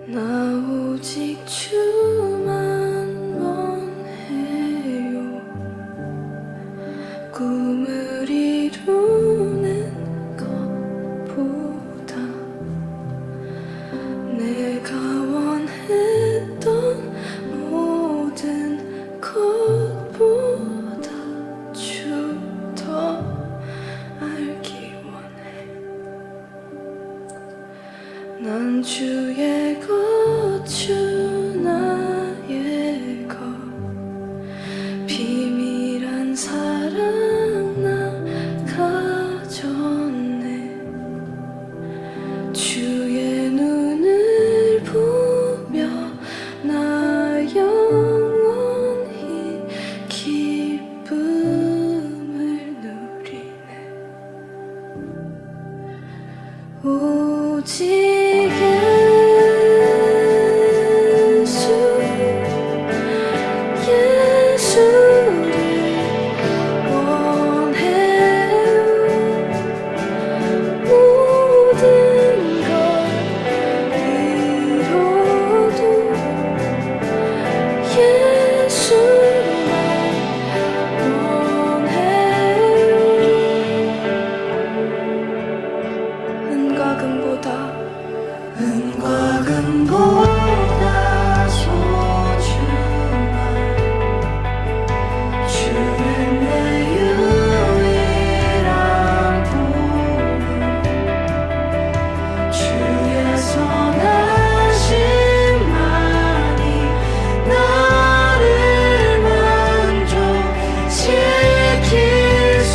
나 오직 주만 원해요. 꿈을 이루는 것보다 내가 원했던 모든 것보다 주 더 알기 원해. 난 주의 것, 주 나의 것, 비밀한 사랑 나 가졌네. 주의 눈을 보며 나 영원히 기쁨을 누리네. 오직 예수를 원해요. 모든 걸 잃어도 예수만 원해요. 은과 금보다 소중한 주는 내 유일한 보물. 주의 선하심만이 나를 만족시킬 수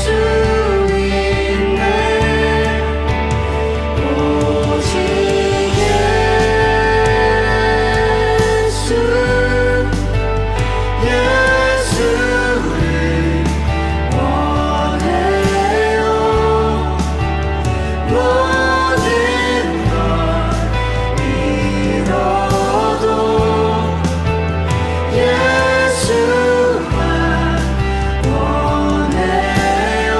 있네. 오직 예수를 원해요. 모든 걸 잃어도 예수만 원해요.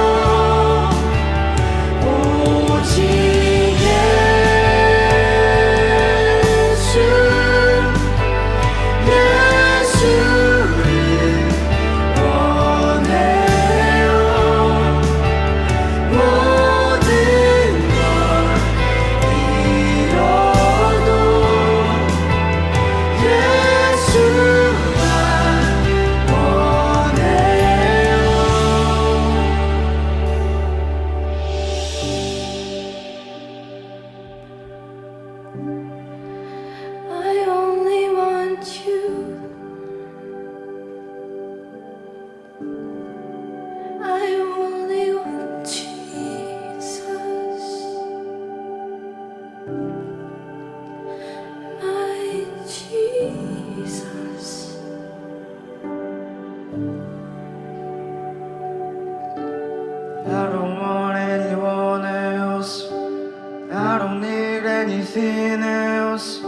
오직 예수를 원해요. 모든 걸 잃어도 예수만 원해요. I only want you. I only want Jesus, my Jesus. I don't want anyone else. I don't need anything else.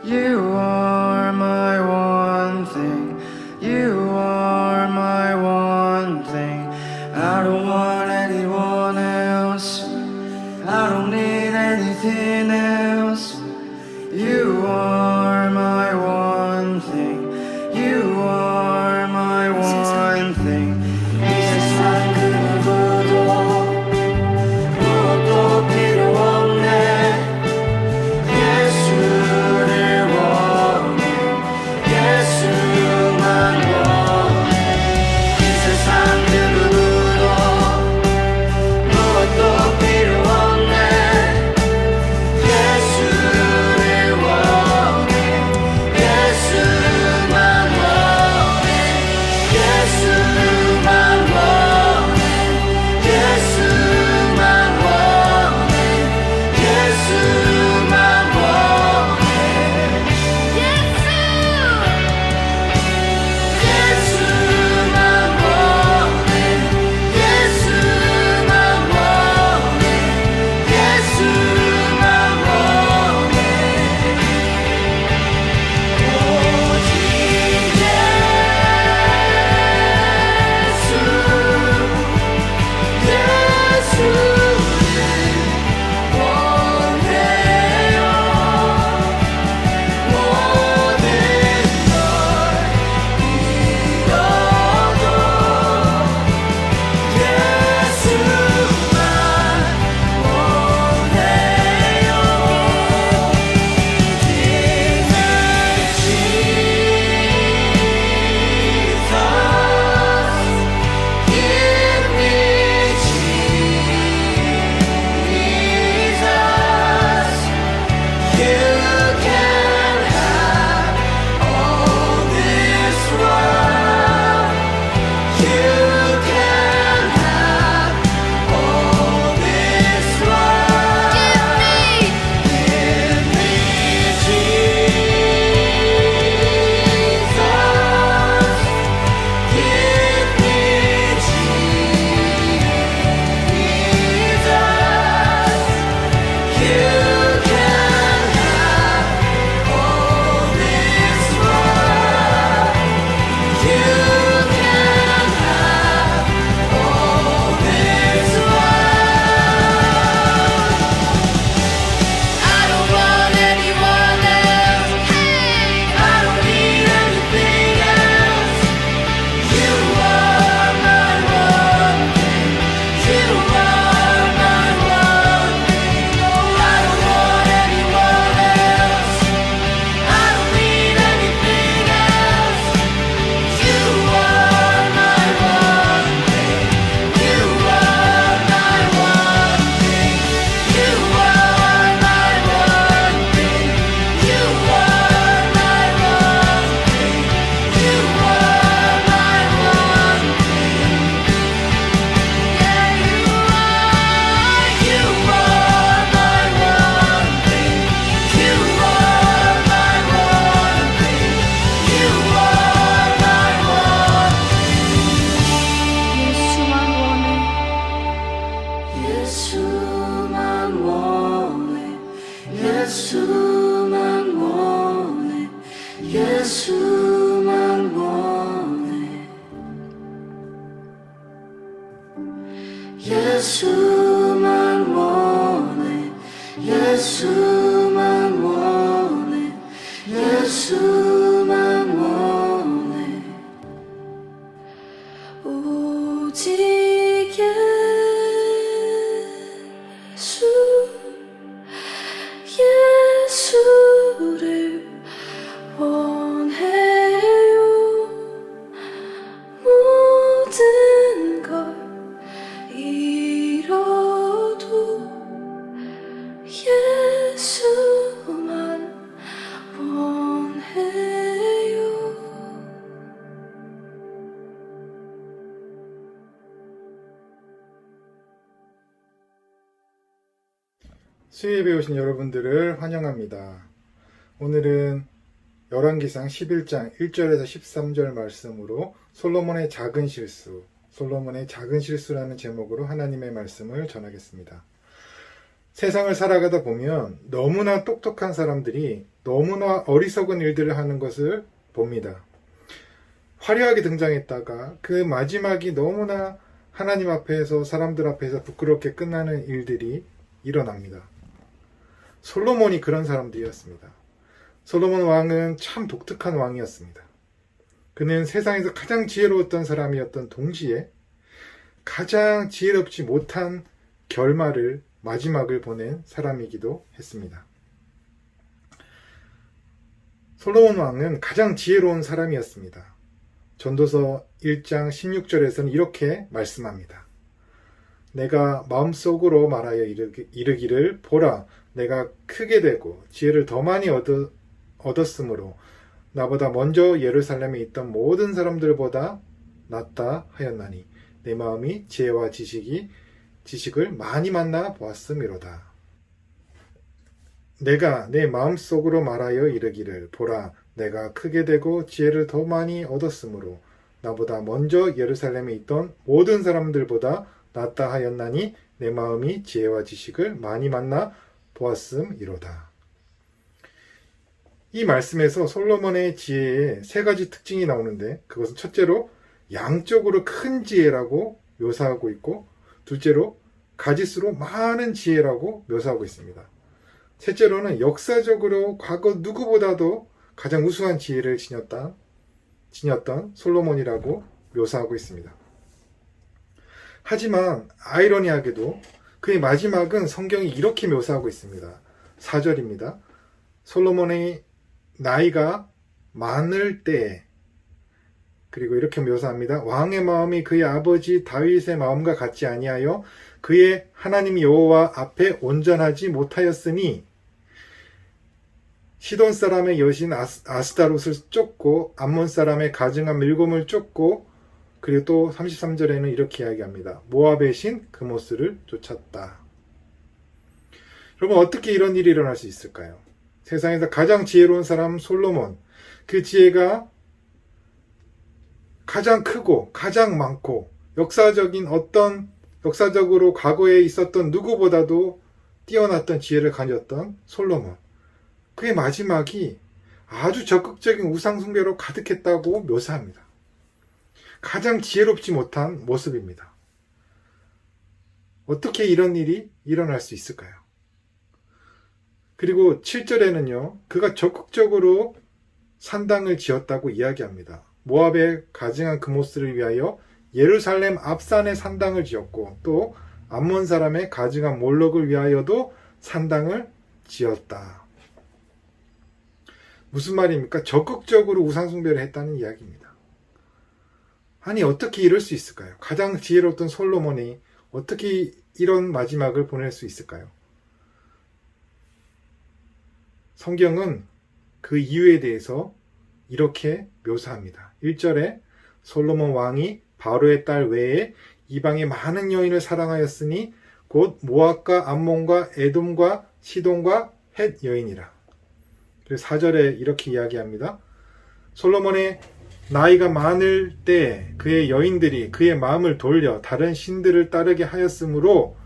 You are my one thing. You are my one thing. I don't want anyone else. I don't need anything else. You are my one thing. You are my one thing. 이 세상 그 누구도 무엇도 필요 없네. 예수를 원해. 예수를 예수만 원해 예수만 원해 예수만 원해 예수만 원해 오직 예수를 원해요 모든 걸 잃어도 예수만 원해요. 수요예배 오신 여러분들을 환영합니다. 오늘은 열왕기상 11장 1절에서 13절 말씀으로 솔로몬의 작은 실수라는 제목으로 하나님의 말씀을 전하겠습니다. 세상을 살아가다 보면 너무나 똑똑한 사람들이 너무나 어리석은 일들을 하는 것을 봅니다. 화려하게 등장했다가 그 마지막이 너무나 하나님 앞에서 사람들 앞에서 부끄럽게 끝나는 일들이 일어납니다. 솔로몬이 그런 사람들이었습니다. 솔로몬 왕은 참 독특한 왕이었습니다. 그는 세상에서 가장 지혜로웠던 사람이었던 동시에 가장 지혜롭지 못한 마지막을 보낸 사람이기도 했습니다. 솔로몬 왕은 가장 지혜로운 사람이었습니다. 전도서 1장 16절에서는 이렇게 말씀합니다. 내가 마음속으로 말하여 이르기를 보라 내가 크게 되고 지혜를 더 많이 얻었으므로 나보다 먼저 예루살렘에 있던 모든 사람들보다 낫다 하였나니 내 마음이 지혜와 지식을 많이 만나 보았음이로다. 내가 내 마음속으로 말하여 이르기를 보라 내가 크게 되고 지혜를 더 많이 얻었으므로 나보다 먼저 예루살렘에 있던 모든 사람들보다 낫다 하였나니 내 마음이 지혜와 지식을 많이 만나 보았음이로다. 이 말씀에서 솔로몬의 지혜에 세 가지 특징이 나오는데 그것은 첫째로 양적으로 큰 지혜라고 묘사하고 있고 둘째로 가짓수로 많은 지혜라고 묘사하고 있습니다. 셋째로는 역사적으로 과거 누구보다도 가장 우수한 지혜를 지녔던 솔로몬이라고 묘사하고 있습니다. 하지만 아이러니하게도 그의 마지막은 성경이 이렇게 묘사하고 있습니다. 4절입니다. 솔로몬의 나이가 많을 때에 그리고 이렇게 묘사합니다. 왕의 마음이 그의 아버지 다윗의 마음과 같지 아니하여 그의 하나님 여호와 앞에 온전하지 못하였으니 시돈 사람의 여신 아스다롯을 쫓고 암몬 사람의 가증한 밀곰을 쫓고 그리고 또 33절에는 이렇게 이야기합니다. 모압의 신 그모스를 쫓았다. 여러분 어떻게 이런 일이 일어날 수 있을까요? 세상에서 가장 지혜로운 사람 솔로몬, 그 지혜가 가장 크고 가장 많고 역사적으로 과거에 있었던 누구보다도 뛰어났던 지혜를 가졌던 솔로몬, 그의 마지막이 아주 적극적인 우상숭배로 가득했다고 묘사합니다. 가장 지혜롭지 못한 모습입니다. 어떻게 이런 일이 일어날 수 있을까요? 그리고 7절에는요, 그가 적극적으로 산당을 지었다고 이야기합니다. 모압의 가증한 그모스를 위하여 예루살렘 앞산에 산당을 지었고 또 암몬 사람의 가증한 몰록을 위하여도 산당을 지었다. 무슨 말입니까? 적극적으로 우상숭배를 했다는 이야기입니다. 아니 어떻게 이럴 수 있을까요? 가장 지혜로웠던 솔로몬이 어떻게 이런 마지막을 보낼 수 있을까요? 성경은 그 이유에 대해서 이렇게 묘사합니다. 1절에 솔로몬 왕이 바로의 딸 외에 이방의 많은 여인을 사랑하였으니 곧 모압과 암몬과 에돔과 시돈과 헷 여인이라. 그리고 4절에 이렇게 이야기합니다. 솔로몬의 나이가 많을 때 그의 여인들이 그의 마음을 돌려 다른 신들을 따르게 하였으므로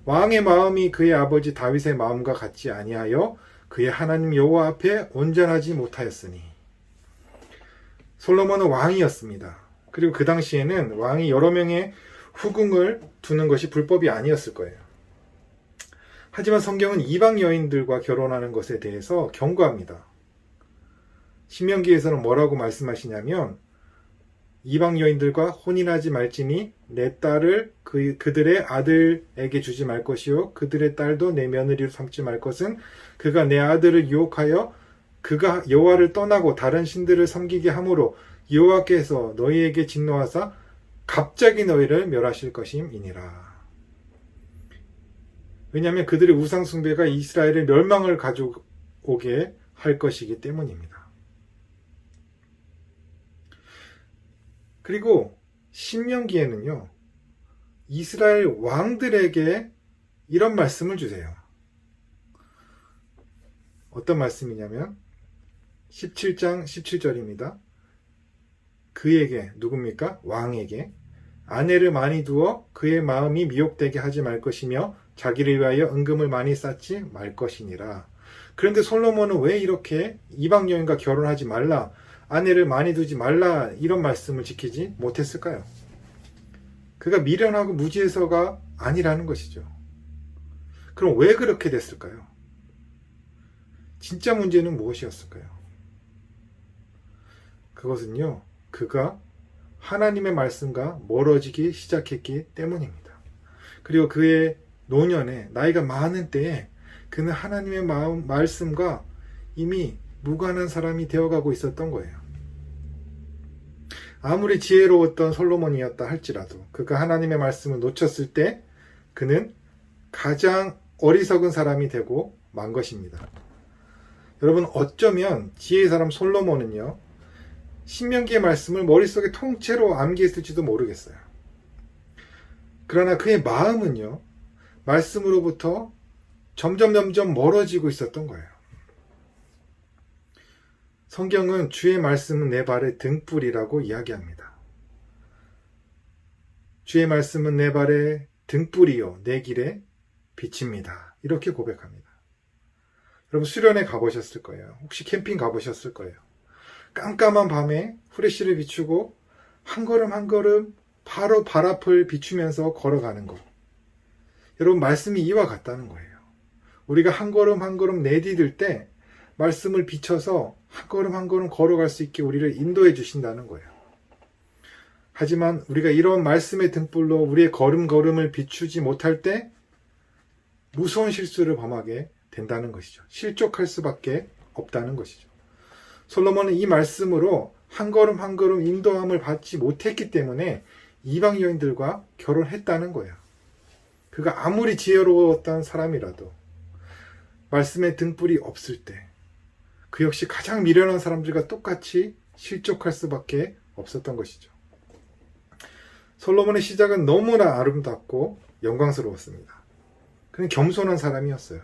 왕의 마음이 그의 아버지 다윗의 마음과 같지 아니하여 그의 하나님 여호와 앞에 온전하지 못하였으니. 솔로몬은 왕이었습니다. 그리고 그 당시에는 왕이 여러 명의 후궁을 두는 것이 불법이 아니었을 거예요. 하지만 성경은 이방 여인들과 결혼하는 것에 대해서 경고합니다. 신명기에서는 뭐라고 말씀하시냐면 이방 여인들과 혼인하지 말지니 내 딸을 그들의 아들에게 주지 말 것이요 그들의 딸도 내 며느리로 삼지 말 것은 그가 내 아들을 유혹하여 그가 여호와를 떠나고 다른 신들을 섬기게 함으로 여호와께서 너희에게 진노하사 갑자기 너희를 멸하실 것임이니라. 왜냐하면 그들의 우상 숭배가 이스라엘의 멸망을 가져오게 할 것이기 때문입니다. 그리고 신명기에는요, 이스라엘 왕들에게 이런 말씀을 주세요. 어떤 말씀이냐면 17장 17절입니다. 그에게, 누굽니까? 왕에게 아내를 많이 두어 그의 마음이 미혹되게 하지 말 것이며 자기를 위하여 은금을 많이 쌓지 말 것이니라. 그런데 솔로몬은 왜 이렇게 이방 여인과 결혼하지 말라, 아내를 많이 두지 말라 이런 말씀을 지키지 못했을까요? 그가 미련하고 무지해서가 아니라는 것이죠. 그럼 왜 그렇게 됐을까요? 진짜 문제는 무엇이었을까요? 그것은요, 그가 하나님의 말씀과 멀어지기 시작했기 때문입니다. 그리고 그의 노년에 나이가 많은 때에 그는 하나님의 말씀과 이미 무관한 사람이 되어가고 있었던 거예요. 아무리 지혜로웠던 솔로몬이었다 할지라도 그가 하나님의 말씀을 놓쳤을 때 그는 가장 어리석은 사람이 되고 만 것입니다. 여러분, 어쩌면 지혜의 사람 솔로몬은요, 신명기의 말씀을 머릿속에 통째로 암기했을지도 모르겠어요. 그러나 그의 마음은요, 말씀으로부터 점점 멀어지고 있었던 거예요. 성경은 주의 말씀은 내 발의 등불이라고 이야기합니다. 주의 말씀은 내 발의 등불이요 내 길에 빛입니다. 이렇게 고백합니다. 여러분, 수련회 가보셨을 거예요. 혹시 캠핑 가보셨을 거예요. 깜깜한 밤에 후레쉬를 비추고 한 걸음 한 걸음 바로 발 앞을 비추면서 걸어가는 것. 여러분, 말씀이 이와 같다는 거예요. 우리가 한 걸음 한 걸음 내디딜 때 말씀을 비춰서 한 걸음 한 걸음 걸어갈 수 있게 우리를 인도해 주신다는 거예요. 하지만 우리가 이런 말씀의 등불로 우리의 걸음걸음을 비추지 못할 때 무서운 실수를 범하게 된다는 것이죠. 실족할 수밖에 없다는 것이죠. 솔로몬은 이 말씀으로 한 걸음 한 걸음 인도함을 받지 못했기 때문에 이방 여인들과 결혼했다는 거예요. 그가 아무리 지혜로웠던 사람이라도 말씀의 등불이 없을 때 그 역시 가장 미련한 사람들과 똑같이 실족할 수밖에 없었던 것이죠. 솔로몬의 시작은 너무나 아름답고 영광스러웠습니다. 그는 겸손한 사람이었어요.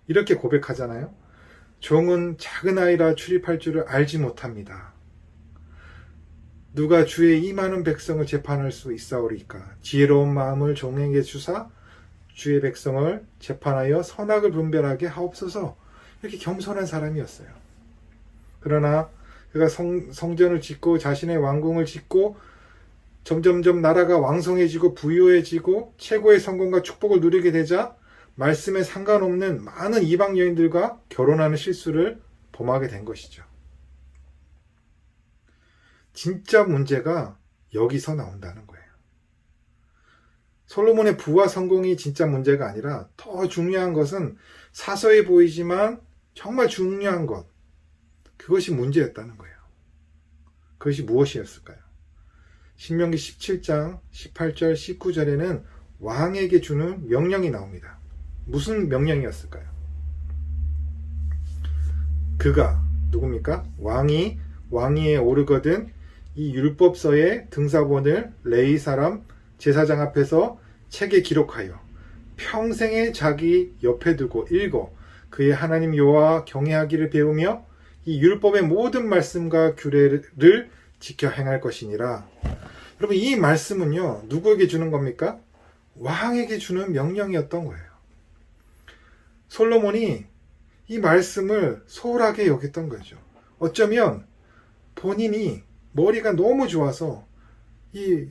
이렇게 고백하잖아요. 종은 작은 아이라 출입할 줄을 알지 못합니다. 누가 주의 이 많은 백성을 재판할 수 있사오리까? 지혜로운 마음을 종에게 주사 주의 백성을 재판하여 선악을 분별하게 하옵소서. 이렇게 겸손한 사람이었어요. 그러나 그가 성전을 짓고 자신의 왕궁을 짓고 점점점 나라가 왕성해지고 부유해지고 최고의 성공과 축복을 누리게 되자 말씀에 상관없는 많은 이방 여인들과 결혼하는 실수를 범하게 된 것이죠. 진짜 문제가 여기서 나온다는 거예요. 솔로몬의 부와 성공이 진짜 문제가 아니라 더 중요한 것은 사소해 보이지만 정말 중요한 것, 그것이 문제였다는 거예요. 그것이 무엇이었을까요? 신명기 17장 18절 19절에는 왕에게 주는 명령이 나옵니다. 무슨 명령이었을까요? 그가 누굽니까? 왕이 왕위에 오르거든 이 율법서의 등사본을 레위 사람 제사장 앞에서 책에 기록하여 평생에 자기 옆에 두고 읽어 그의 하나님 여호와 경외하기를 배우며 이 율법의 모든 말씀과 규례를 지켜 행할 것이니라. 여러분, 이 말씀은요, 누구에게 주는 겁니까? 왕에게 주는 명령이었던 거예요. 솔로몬이 이 말씀을 소홀하게 여겼던 거죠. 어쩌면 본인이 머리가 너무 좋아서 이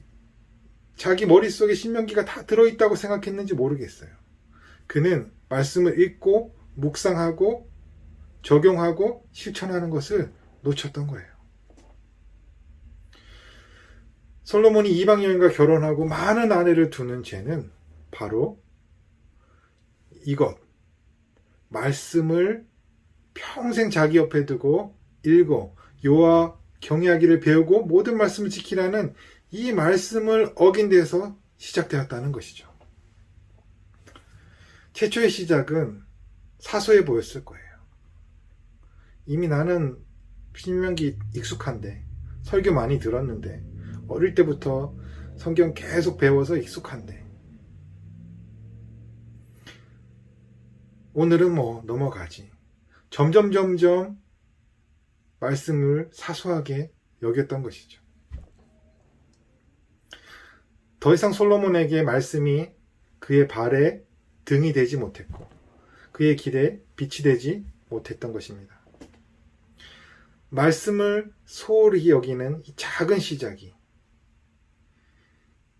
자기 머릿속에 신명기가 다 들어있다고 생각했는지 모르겠어요. 그는 말씀을 읽고 묵상하고 적용하고 실천하는 것을 놓쳤던 거예요. 솔로몬이 이방 여인과 결혼하고 많은 아내를 두는 죄는 바로 이것, 말씀을 평생 자기 옆에 두고 읽어 여호와 경외하기를 배우고 모든 말씀을 지키라는 이 말씀을 어긴 데서 시작되었다는 것이죠. 최초의 시작은 사소해 보였을 거예요. 이미 나는 신명기 익숙한데, 설교 많이 들었는데, 어릴 때부터 성경 계속 배워서 익숙한데, 오늘은 뭐 넘어가지. 점점 말씀을 사소하게 여겼던 것이죠. 더 이상 솔로몬에게 말씀이 그의 발에 등이 되지 못했고 그의 길에 빛이 되지 못했던 것입니다. 말씀을 소홀히 여기는 이 작은 시작이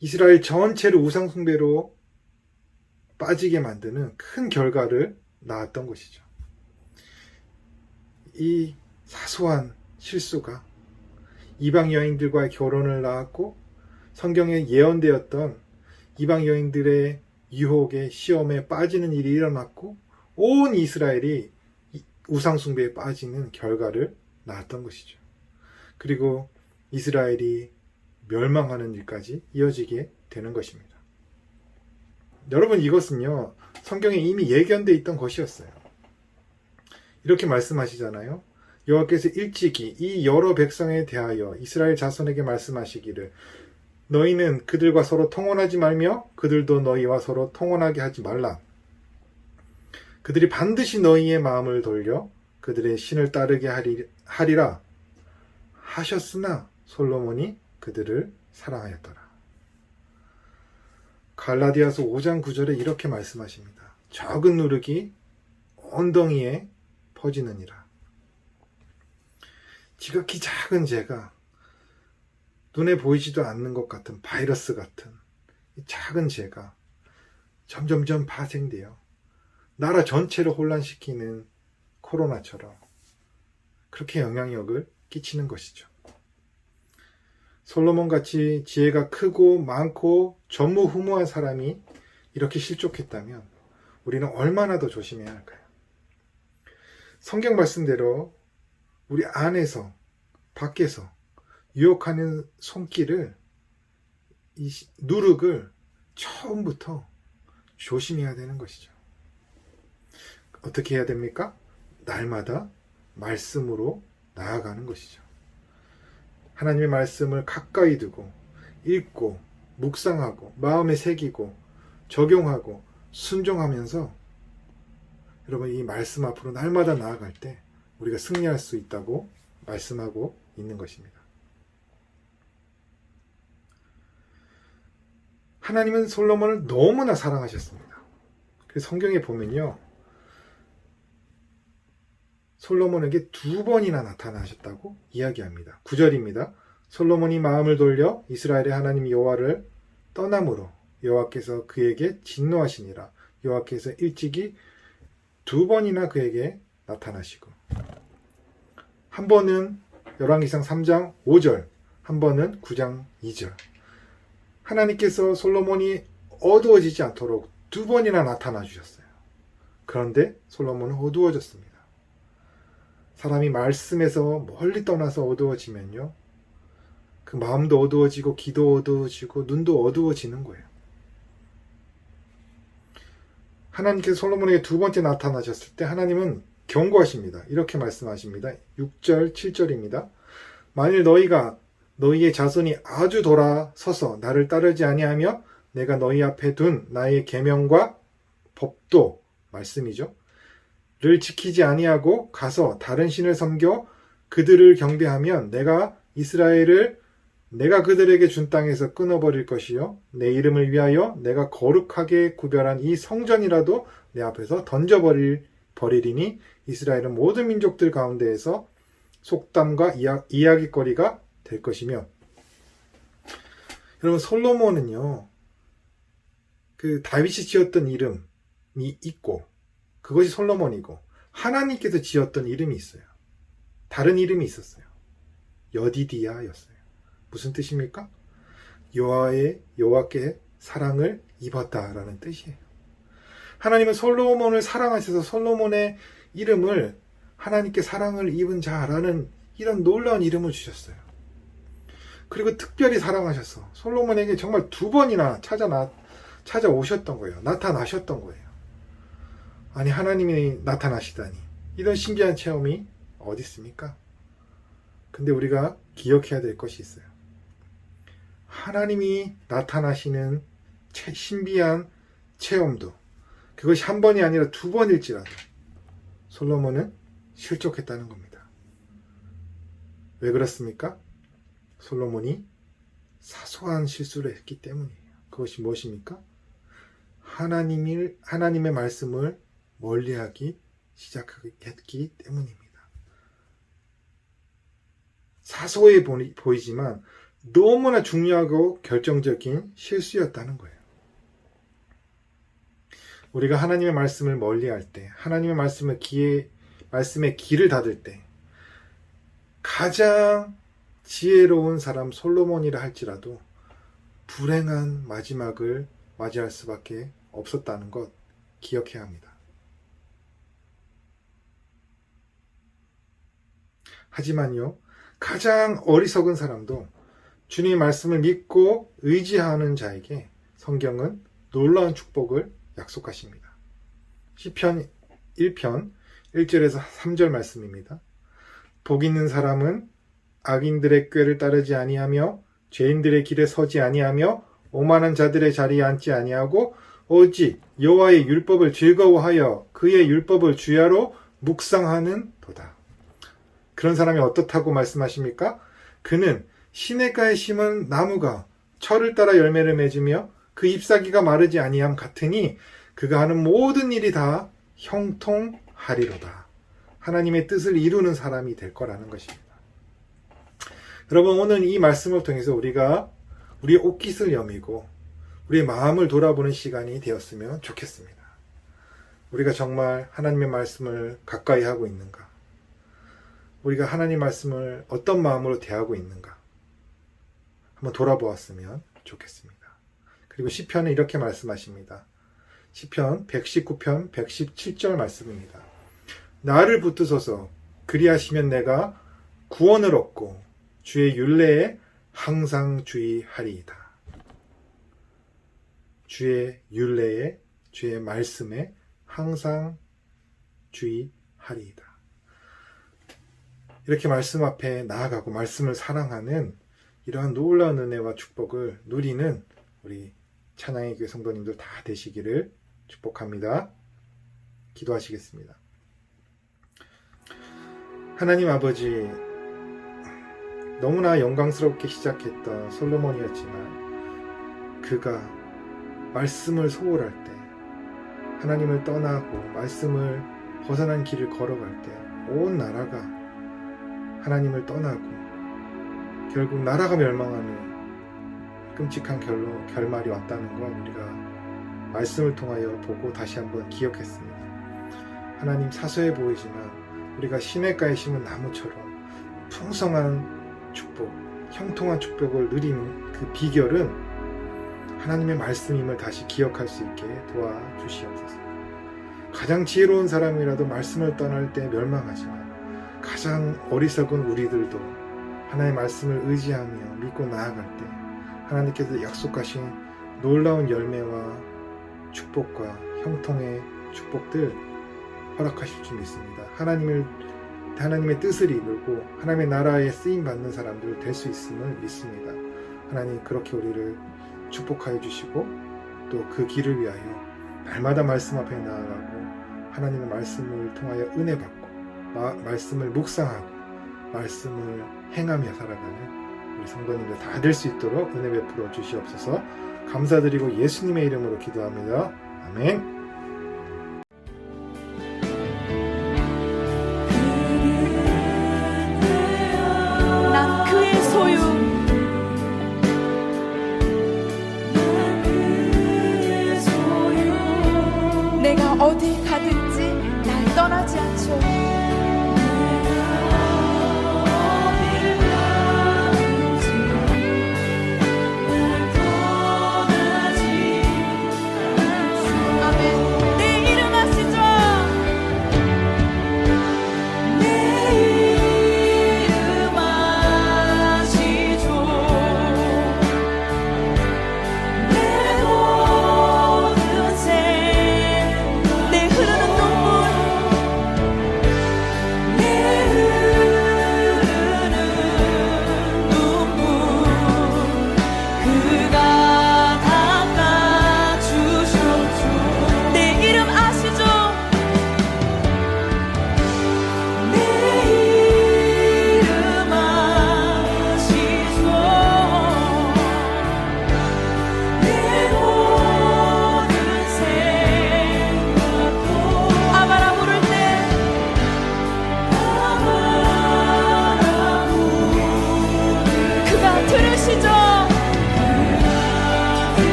이스라엘 전체를 우상 숭배로 빠지게 만드는 큰 결과를 낳았던 것이죠. 이 사소한 실수가 이방 여인들과의 결혼을 낳았고 성경에 예언되었던 이방 여인들의 유혹에 시험에 빠지는 일이 일어났고 온 이스라엘이 우상 숭배에 빠지는 결과를 낳았던 것이죠. 그리고 이스라엘이 멸망하는 일까지 이어지게 되는 것입니다. 여러분, 이것은요 성경에 이미 예견되어 있던 것이었어요. 이렇게 말씀하시잖아요. 여호와께서 일찍이 이 여러 백성에 대하여 이스라엘 자손에게 말씀하시기를 너희는 그들과 서로 통혼하지 말며 그들도 너희와 서로 통혼하게 하지 말라. 그들이 반드시 너희의 마음을 돌려 그들의 신을 따르게 하리라 하셨으나 솔로몬이 그들을 사랑하였더라. 갈라디아서 5장 9절에 이렇게 말씀하십니다. 적은 누룩이 엉덩이에 퍼지느니라. 지극히 작은 죄가 눈에 보이지도 않는 것 같은 바이러스 같은 이 작은 죄가 점점점 파생되어 나라 전체를 혼란시키는 코로나처럼 그렇게 영향력을 끼치는 것이죠. 솔로몬같이 지혜가 크고 많고 전무후무한 사람이 이렇게 실족했다면 우리는 얼마나 더 조심해야 할까요? 성경 말씀대로 우리 안에서 밖에서 유혹하는 손길을 이 누룩을 처음부터 조심해야 되는 것이죠. 어떻게 해야 됩니까? 날마다 말씀으로 나아가는 것이죠. 하나님의 말씀을 가까이 두고 읽고 묵상하고 마음에 새기고 적용하고 순종하면서 여러분 이 말씀 앞으로 날마다 나아갈 때 우리가 승리할 수 있다고 말씀하고 있는 것입니다. 하나님은 솔로몬을 너무나 사랑하셨습니다. 그래서 성경에 보면요, 솔로몬에게 2번이나 나타나셨다고 이야기합니다. 9절입니다. 솔로몬이 마음을 돌려 이스라엘의 하나님 여호와를 떠남으로 여호와께서 그에게 진노하시니라. 여호와께서 일찍이 2번이나 그에게 나타나시고, 한 번은 열왕기상 3장 5절, 한 번은 9장 2절. 하나님께서 솔로몬이 어두워지지 않도록 2번이나 나타나 주셨어요. 그런데 솔로몬은 어두워졌습니다. 사람이 말씀에서 멀리 떠나서 어두워지면요, 그 마음도 어두워지고 귀도 어두워지고 눈도 어두워지는 거예요. 하나님께서 솔로몬에게 2번째 나타나셨을 때 하나님은 경고하십니다. 이렇게 말씀하십니다. 6절 7절입니다. 만일 너희가 너희의 자손이 아주 돌아서서 나를 따르지 아니하며 내가 너희 앞에 둔 나의 계명과 법도, 말씀이죠, 를 지키지 아니하고 가서 다른 신을 섬겨 그들을 경배하면 내가 이스라엘을 내가 그들에게 준 땅에서 끊어버릴 것이요 내 이름을 위하여 내가 거룩하게 구별한 이 성전이라도 내 앞에서 던져버리리니 이스라엘은 모든 민족들 가운데에서 속담과 이야기거리가 될 것이며, 여러분 솔로몬은요, 그 다윗이 지었던 이름이 있고 그것이 솔로몬이고, 하나님께서 지었던 이름이 있어요. 다른 이름이 있었어요. 여디디야였어요. 무슨 뜻입니까? 여호와께 사랑을 입었다라는 뜻이에요. 하나님은 솔로몬을 사랑하셔서 솔로몬의 이름을 하나님께 사랑을 입은 자라는 이런 놀라운 이름을 주셨어요. 그리고 특별히 사랑하셔서 솔로몬에게 정말 2번이나 찾아오셨던 거예요. 나타나셨던 거예요. 아니, 하나님이 나타나시다니, 이런 신기한 체험이 어디 있습니까? 근데 우리가 기억해야 될 것이 있어요. 하나님이 나타나시는 신비한 체험도, 그것이 1번이 아니라 2번일지라도 솔로몬은 실족했다는 겁니다. 왜 그렇습니까? 솔로몬이 사소한 실수를 했기 때문이에요. 그것이 무엇입니까? 하나님의 말씀을 멀리하기 시작했기 때문입니다. 사소해 보이지만 너무나 중요하고 결정적인 실수였다는 거예요. 우리가 하나님의 말씀을 멀리할 때, 하나님의 말씀에 귀를 닫을 때, 가장 지혜로운 사람 솔로몬이라 할지라도 불행한 마지막을 맞이할 수밖에 없었다는 것 기억해야 합니다. 하지만요, 가장 어리석은 사람도 주님의 말씀을 믿고 의지하는 자에게 성경은 놀라운 축복을 약속하십니다. 시편 1편 1절에서 3절 말씀입니다. 복 있는 사람은 악인들의 꾀를 따르지 아니하며 죄인들의 길에 서지 아니하며 오만한 자들의 자리에 앉지 아니하고 오직 여호와의 율법을 즐거워하여 그의 율법을 주야로 묵상하는 도다. 그런 사람이 어떻다고 말씀하십니까? 그는 시냇가에 심은 나무가 철을 따라 열매를 맺으며 그 잎사귀가 마르지 아니함 같으니 그가 하는 모든 일이 다 형통하리로다. 하나님의 뜻을 이루는 사람이 될 거라는 것입니다. 여러분, 오늘 이 말씀을 통해서 우리가 우리의 옷깃을 여미고 우리의 마음을 돌아보는 시간이 되었으면 좋겠습니다. 우리가 정말 하나님의 말씀을 가까이 하고 있는가? 우리가 하나님 말씀을 어떤 마음으로 대하고 있는가? 한번 돌아보았으면 좋겠습니다. 그리고 시편은 이렇게 말씀하십니다. 시편 119편 117절 말씀입니다. 나를 붙드소서, 그리하시면 내가 구원을 얻고 주의 율례에 항상 주의하리이다. 주의 율례에, 주의 말씀에 항상 주의하리이다. 이렇게 말씀 앞에 나아가고 말씀을 사랑하는 이러한 놀라운 은혜와 축복을 누리는 우리 찬양의 교회 성도님들 다 되시기를 축복합니다. 기도하시겠습니다. 하나님 아버지, 너무나 영광스럽게 시작했던 솔로몬이었지만 그가 말씀을 소홀할 때, 하나님을 떠나고 말씀을 벗어난 길을 걸어갈 때 온 나라가 하나님을 떠나고 결국 나라가 멸망하는 끔찍한 결말이 왔다는 걸 우리가 말씀을 통하여 보고 다시 한번 기억했습니다. 하나님, 사소해 보이지만 우리가 시냇가에 심은 나무처럼 풍성한 축복, 형통한 축복을 누리는 그 비결은 하나님의 말씀임을 다시 기억할 수 있게 도와주시옵소서. 가장 지혜로운 사람이라도 말씀을 떠날 때 멸망하지만 가장 어리석은 우리들도 하나님의 말씀을 의지하며 믿고 나아갈 때 하나님께서 약속하신 놀라운 열매와 축복과 형통의 축복들 허락하실 줄 믿습니다. 하나님의 뜻을 이루고 하나님의 나라에 쓰임받는 사람들 될 수 있음을 믿습니다. 하나님, 그렇게 우리를 축복하여 주시고 또 그 길을 위하여 날마다 말씀 앞에 나아가고 하나님의 말씀을 통하여 은혜 받고 말씀을 묵상하고 말씀을 행하며 살아가는 우리 성도님들 다 될 수 있도록 은혜 베풀어 주시옵소서. 감사드리고 예수님의 이름으로 기도합니다. 아멘. 난 그의 소유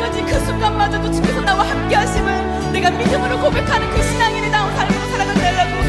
마지막까지 그 순간마저도 주께서 나와 함께 하심을 내가 믿음으로 고백하는 그 신앙인의 나온 삶으로 살아가게 하려고